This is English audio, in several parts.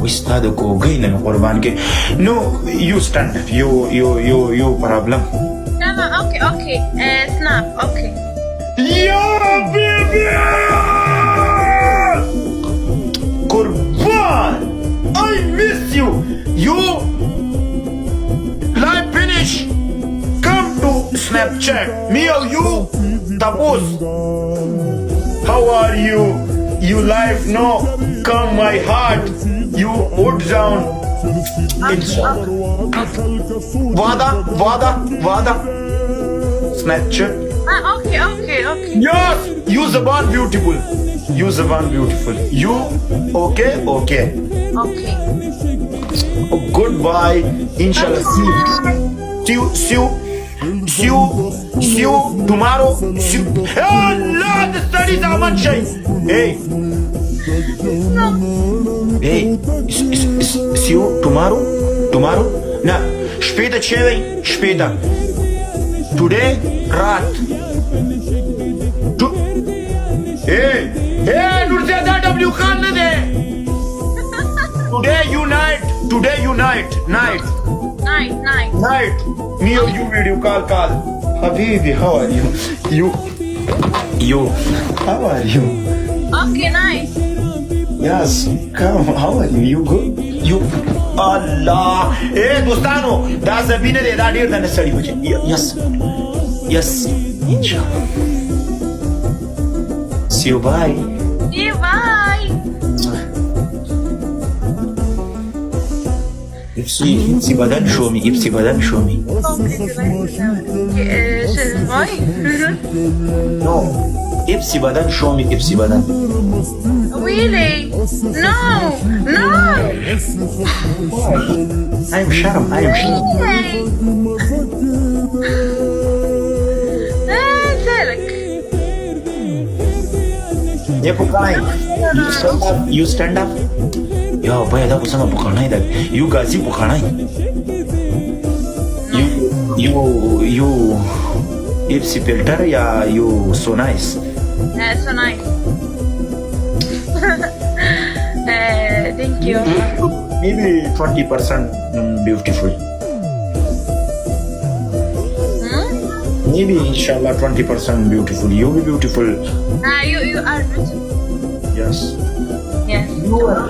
استاد کو گئی نه قربان کې نو یو ستاند یو پرابلم اوكي سناب اوكي يا بيبي قربان I miss you live finish come to Snapchat me or you tapos how are you live no come my heart you put down it's wada Snapchat اوكي yes use the one beautiful you okay oh, goodbye inshallah see you tomorrow Allah the studies aman shay hey see you tomorrow na später today raat hey Nurzada W Khan ne de today unite night me or you video call habibi how are you how are you okay nice yes come how are you good you Allah dostano da zabine de da ډیر نه سړی بچي yes inshallah see you bye Ipsi badan show me no Ipsi badan show me really no I am sharm ये पुकाई you stand up या भैया दा कुछ ना पुकाना ही दा you Ghazi पुकाना he you Ipsi filter या you so nice so nice thank you maybe 20% beautiful maybe inshallah 20% beautiful you be beautiful you are beautiful yes you are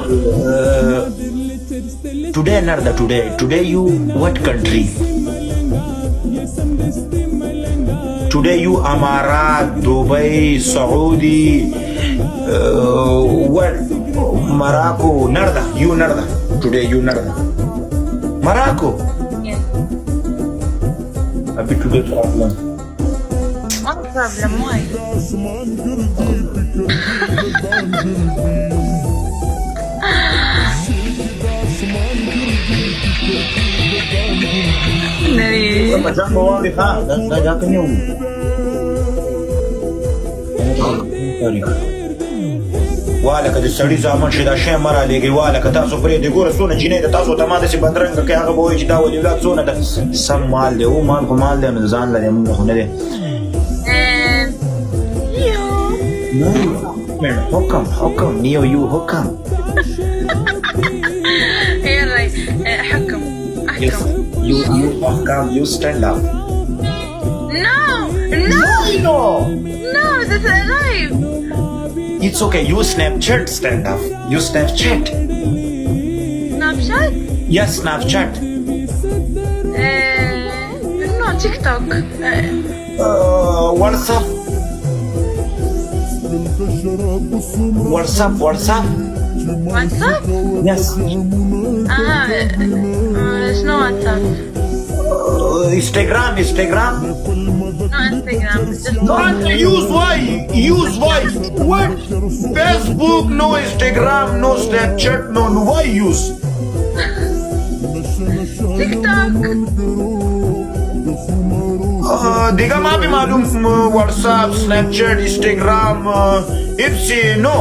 today you what country today you Amarat Dubai Saudi what Morocco narda today you narda Morocco yes a bit today problem why नहीं मजाक होगा हाँ ना जाकर नहीं हूँ والا کده سړی ځامن شي دا شی مره لګي والا که تاسو پرې دی ګوره څونه جنې ده تاسو ته ما داسې بدرنګه کوي هغه به وایي چې دا ولي اولاد څونه ده سم مال دی او مال خو مال دی نو ځان لري موږ خو نه دی No, man, how come? Neo, you, how come? حكم Yes, you how come? You stand up. No, that's alive. It's okay. You Snapchat stand up. You Snapchat. Yes, Snapchat. No, TikTok. WhatsApp. WhatsApp? Yes. There's no WhatsApp. Instagram? No Instagram. Use why? What? Facebook, no Instagram, no Snapchat, no. Why use? TikTok. دیگه ما بھی معلوم WhatsApp, Snapchat, Instagram, Ipsy, no.